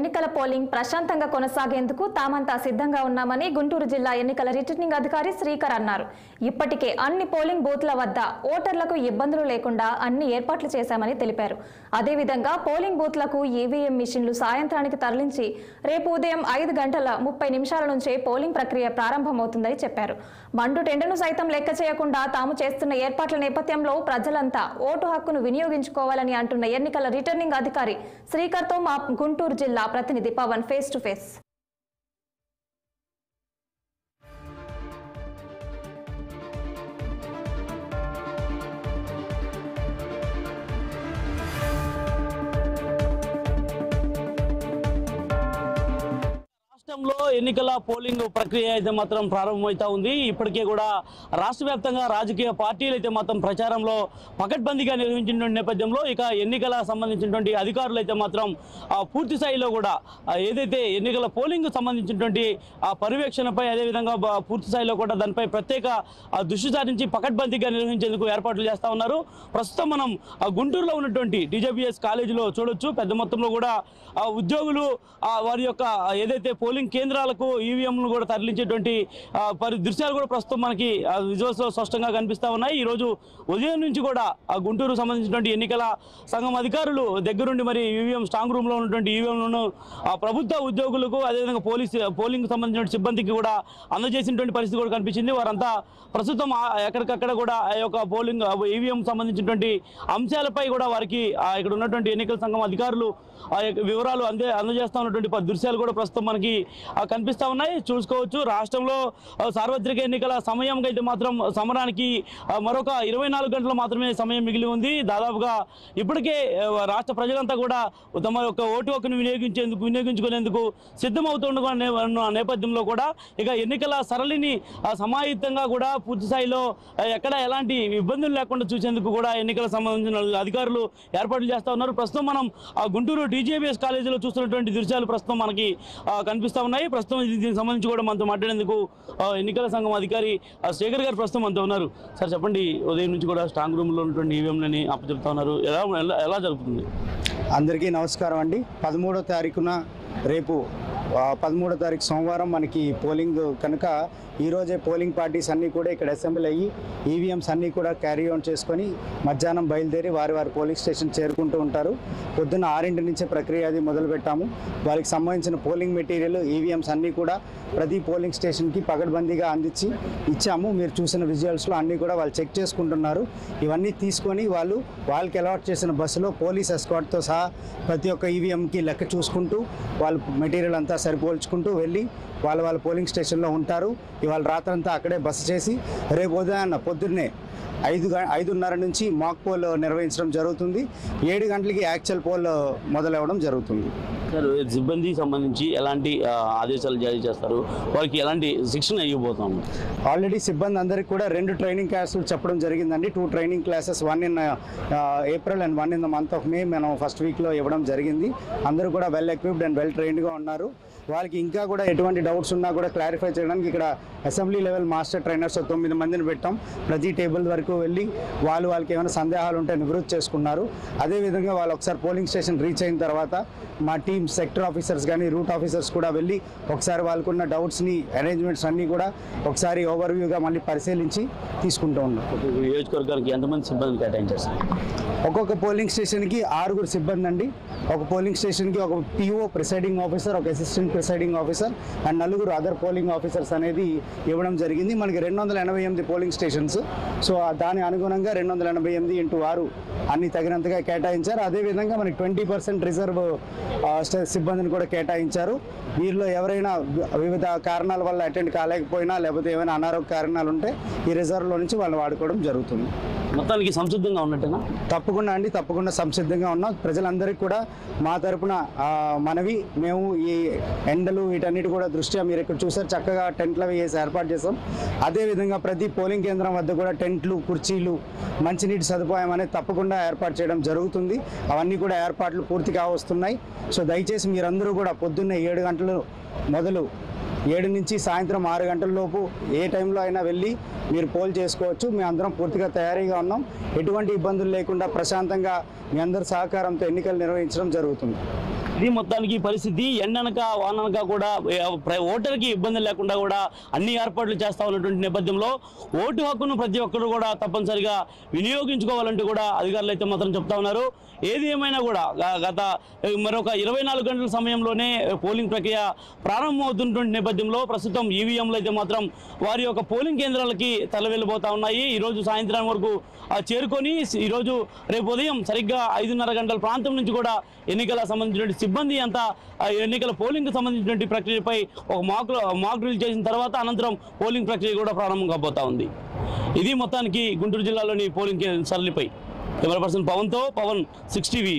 ఎన్నికల పోలింగ్ ప్రశాంతంగా కొనసాగేందుకు తామంతా సిద్ధంగా ఉన్నామని గుంటూరు జిల్లా ఎన్నికల రిటర్నింగ్ అధికారి శ్రీకర్ అన్నారు. ఇప్పటికే అన్ని పోలింగ్ బూత్ల వద్ద ఓటర్లకు ఇబ్బందులు లేకుండా అన్ని ఏర్పాట్లు చేశామని తెలిపారు. అదేవిధంగా పోలింగ్ బూత్లకు ఈవీఎం మిషన్లు సాయంత్రానికి తరలించి రేపు ఉదయం 5:30 నుంచే పోలింగ్ ప్రక్రియ ప్రారంభమవుతుందని చెప్పారు. మండు టెండను సైతం లెక్క చేయకుండా తాము చేస్తున్న ఏర్పాట్ల నేపథ్యంలో ప్రజలంతా ఓటు హక్కును వినియోగించుకోవాలని అంటున్న ఎన్నికల రిటర్నింగ్ అధికారి శ్రీకర్తో మా గుంటూరు జిల్లా ప్రతినిధి పవన్ ఫేస్ టు ఫేస్. రాష్ట్రంలో ఎన్నికల పోలింగ్ ప్రక్రియ అయితే మాత్రం ప్రారంభమవుతా ఉంది. ఇప్పటికే కూడా రాష్ట్ర వ్యాప్తంగా రాజకీయ పార్టీలు అయితే మాత్రం ప్రచారంలో పకడ్బందీగా నిర్వహించిన నేపథ్యంలో ఇక ఎన్నికల సంబంధించినటువంటి అధికారులు అయితే మాత్రం పూర్తి స్థాయిలో కూడా ఏదైతే ఎన్నికల పోలింగ్ సంబంధించినటువంటి పర్యవేక్షణపై అదేవిధంగా పూర్తి స్థాయిలో కూడా దానిపై ప్రత్యేక దృష్టి సారించి పకడ్బందీగా నిర్వహించేందుకు ఏర్పాట్లు చేస్తూ ఉన్నారు. ప్రస్తుతం మనం గుంటూరులో ఉన్నటువంటి టీజీబీఎస్ కాలేజీలో చూడొచ్చు. పెద్ద మొత్తంలో కూడా ఉద్యోగులు వారి యొక్క ఏదైతే పోలింగ్ కేంద్రాలకు ఈవీఎంలు కూడా తరలించేటువంటి దృశ్యాలు కూడా ప్రస్తుతం మనకి విజువల్స్ లో స్పష్టంగా కనిపిస్తా ఉన్నాయి. ఈ రోజు ఉదయం నుంచి కూడా గుంటూరు సంబంధించినటువంటి ఎన్నికల సంఘం అధికారులు దగ్గరుండి మరి ఈవీఎం స్ట్రాంగ్ రూమ్ లో ఉన్నటువంటి ఈవీఎంలను ప్రభుత్వ ఉద్యోగులకు అదేవిధంగా పోలింగ్ సంబంధించిన సిబ్బందికి కూడా అందజేసినటువంటి పరిస్థితి కూడా కనిపించింది. వారంతా ప్రస్తుతం ఎక్కడికక్కడ కూడా ఆ యొక్క పోలింగ్ ఈవీఎం సంబంధించినటువంటి అంశాలపై కూడా వారికి ఇక్కడ ఉన్నటువంటి ఎన్నికల సంఘం అధికారులు వివరాలు అందజేస్తా ఉన్నటువంటి దృశ్యాలు కూడా ప్రస్తుతం మనకి కనిపిస్తా ఉన్నాయి. చూసుకోవచ్చు. రాష్ట్రంలో సార్వత్రిక ఎన్నికల సమయం అయితే మాత్రం సమరానికి మరొక 24 గంటలు మాత్రమే సమయం మిగిలి ఉంది. దాదాపుగా ఇప్పటికే రాష్ట్ర ప్రజలంతా కూడా తమ యొక్క ఓటు హక్కును వినియోగించుకునేందుకు సిద్ధమవుతున్న నేపథ్యంలో కూడా ఇక ఎన్నికల సరళిని సమాహితంగా కూడా పూర్తి స్థాయిలో ఎక్కడ ఎలాంటి ఇబ్బందులు లేకుండా చూసేందుకు కూడా ఎన్నికల సంబంధించిన అధికారులు ఏర్పాట్లు చేస్తూ ఉన్నారు. ప్రస్తుతం మనం గుంటూరు టీజీబీఎస్ కాలేజీలో చూస్తున్నటువంటి దృశ్యాలు ప్రస్తుతం మనకి కనిపిస్తా ఉన్నాయి. ప్రస్తుతం దీనికి సంబంధించి కూడా మనతో మాట్లాడేందుకు ఎన్నికల సంఘం అధికారి శేఖర్ గారు ప్రస్తుతం మనతో ఉన్నారు. సార్ చెప్పండి, ఉదయం నుంచి కూడా స్ట్రాంగ్ రూమ్ లో ఉన్నటువంటి ఈవీఎంలని అప్పచెప్తా ఉన్నారు. ఎలా జరుగుతుంది? అందరికీ నమస్కారం అండి. 13వ తారీఖున రేపు 13వ తారీఖు సోమవారం మనకి పోలింగ్ కనుక ఈరోజే పోలింగ్ పార్టీస్ అన్నీ కూడా ఇక్కడ అసెంబ్లీ అయ్యి ఈవీఎంస్ అన్నీ కూడా క్యారీ ఆన్ చేసుకొని మధ్యాహ్నం బయలుదేరి వారి పోలింగ్ స్టేషన్ చేరుకుంటూ ఉంటారు. పొద్దున్న 6 నుంచే ప్రక్రియ అది మొదలుపెట్టాము. వారికి సంబంధించిన పోలింగ్ మెటీరియల్ ఈవీఎంస్ అన్నీ కూడా ప్రతి పోలింగ్ స్టేషన్కి పకడ్బందీగా అందించి ఇచ్చాము. మీరు చూసిన విజువల్స్లో అన్నీ కూడా వాళ్ళు చెక్ చేసుకుంటున్నారు. ఇవన్నీ తీసుకొని వాళ్ళకి అలాట్ చేసిన బస్సులో పోలీస్ ఎస్కార్ట్తో సహా ప్రతి ఒక్క ఈవీఎంకి లెక్క చూసుకుంటూ వాళ్ళ మెటీరియల్ అంతా సరిపోల్చుకుంటూ వెళ్ళి వాళ్ళ పోలింగ్ స్టేషన్లో ఉంటారు. ఇవాళ రాత్రంతా అక్కడే బస చేసి రేపు ఉదయాన్న పొద్దున్నే 5:30 నుంచి మాక్ పోల్ నిర్వహించడం జరుగుతుంది. 7 గంటలకి యాక్చువల్ పోల్ మొదలవ్వడం జరుగుతుంది. సార్, సిబ్బంది సంబంధించి ఎలాంటి ఆదేశాలు జారీ చేస్తారు? వారికి ఎలాంటి శిక్షణ ఇవ్వబోతాం? ఆల్రెడీ సిబ్బంది అందరికీ కూడా 2 ట్రైనింగ్ క్లాసులు చెప్పడం జరిగిందండి. 2 training classes, 1 in April and 1 in the month of May మనం ఫస్ట్ వీక్లో ఇవ్వడం జరిగింది. అందరూ కూడా వెల్ ఎక్విప్డ్ అండ్ వెల్ ట్రైన్డ్గా ఉన్నారు. వాళ్ళకి ఇంకా కూడా ఎటువంటి డౌట్స్ ఉన్నా కూడా క్లారిఫై చేయడానికి ఇక్కడ అసెంబ్లీ లెవెల్ మాస్టర్ ట్రైనర్స్ 9 మందిని పెట్టాం. ప్రతి టేబుల్ వరకు వెళ్ళి వాళ్ళకి ఏమైనా సందేహాలు ఉంటే నివృత్తి చేసుకున్నారు. అదేవిధంగా వాళ్ళు ఒకసారి పోలింగ్ స్టేషన్ రీచ్ అయిన తర్వాత మా టీమ్ సెక్టర్ ఆఫీసర్స్ కానీ రూట్ ఆఫీసర్స్ కూడా వెళ్ళి ఒకసారి వాళ్ళకున్న డౌట్స్ని అరేంజ్మెంట్స్ అన్నీ కూడా ఒకసారి ఓవర్వ్యూగా మళ్ళీ పరిశీలించి తీసుకుంటూ ఉన్నాం. నియోజకవర్గానికి ఎంతమంది సిబ్బంది కేటాయించారు? ఒక్కొక్క పోలింగ్ స్టేషన్కి 6 సిబ్బంది అండి. ఒక పోలింగ్ స్టేషన్కి ఒక PO ప్రిసైడింగ్ ఆఫీసర్, ఒక assistant presiding officer and 4 other polling officers అనేది ఇవ్వడం జరిగింది. మనకి 288 పోలింగ్ స్టేషన్స్. సో దాని అనుగుణంగా 288 × 6 అన్ని తగినంతగా కేటాయించారు. అదేవిధంగా మనకి 20% రిజర్వ్ సిబ్బందిని కూడా కేటాయించారు. వీరిలో ఎవరైనా వివిధ కారణాల వల్ల అటెండ్ కాలేకపోయినా లేకపోతే ఏమైనా అనారోగ్య కారణాలు ఉంటే ఈ రిజర్వ్లో నుంచి వాళ్ళు వాడుకోవడం జరుగుతుంది. మొత్తానికి సంసిద్ధంగా ఉన్నట్టేనా? తప్పకుండా అండి, తప్పకుండా సంసిద్ధంగా ఉన్నాం. ప్రజలందరికీ కూడా మా తరపున మనవి, మేము ఈ ఎండలు వీటన్నిటి కూడా దృష్ట్యా మీరు ఇక్కడ చూసారు చక్కగా టెంట్లు అవి వేసి ఏర్పాటు చేసాం. అదేవిధంగా ప్రతి పోలింగ్ కేంద్రం వద్ద కూడా టెంట్లు, కుర్చీలు, మంచినీటి సదుపాయం అనేది తప్పకుండా ఏర్పాటు చేయడం జరుగుతుంది. అవన్నీ కూడా ఏర్పాట్లు పూర్తిగా వస్తున్నాయి. సో దయచేసి మీరందరూ కూడా పొద్దున్నే 7 గంటలు మొదలు 7 నుంచి సాయంత్రం 6 గంటల లోపు ఏ టైంలో అయినా వెళ్ళి మీరు పోల్ చేసుకోవచ్చు. మేము అందరం పూర్తిగా తయారీగా ఉన్నాం. ఎటువంటి ఇబ్బందులు లేకుండా ప్రశాంతంగా మీ అందరి సహకారంతో ఎన్నికలు నిర్వహించడం జరుగుతుంది. ఇది మొత్తానికి పరిస్థితి. ఎండనక వాననక కూడా ఓటర్కి ఇబ్బంది లేకుండా కూడా అన్ని ఏర్పాట్లు చేస్తా ఉన్నటువంటి నేపథ్యంలో ఓటు హక్కును ప్రతి ఒక్కరు కూడా తప్పనిసరిగా వినియోగించుకోవాలంటూ కూడా అధికారులు అయితే మాత్రం చెప్తా ఉన్నారు. ఏది ఏమైనా కూడా గత మరొక 24 గంటల సమయంలోనే పోలింగ్ ప్రక్రియ ప్రారంభమవుతున్నటువంటి నేపథ్యంలో ప్రస్తుతం ఈవీఎంలు అయితే మాత్రం వారి యొక్క పోలింగ్ కేంద్రాలకి తరలిపోతా ఉన్నాయి. ఈరోజు సాయంత్రం వరకు చేరుకొని ఈరోజు రేపు ఉదయం సరిగ్గా 5:30 గంటల ప్రాంతం నుంచి కూడా ఎన్నికల సంబంధించినటువంటి సిబ్బంది అంతా ఎన్నికల పోలింగ్కి సంబంధించినటువంటి ప్రక్రియపై ఒక మాక్ డ్రిల్ చేసిన తర్వాత అనంతరం పోలింగ్ ప్రక్రియ కూడా ప్రారంభం కాబోతా ఉంది. ఇది మొత్తానికి గుంటూరు జిల్లాలోని పోలింగ్ సరళిపై కెమెరా పర్సన్ పవన్తో పవన్ 6 టీవీ.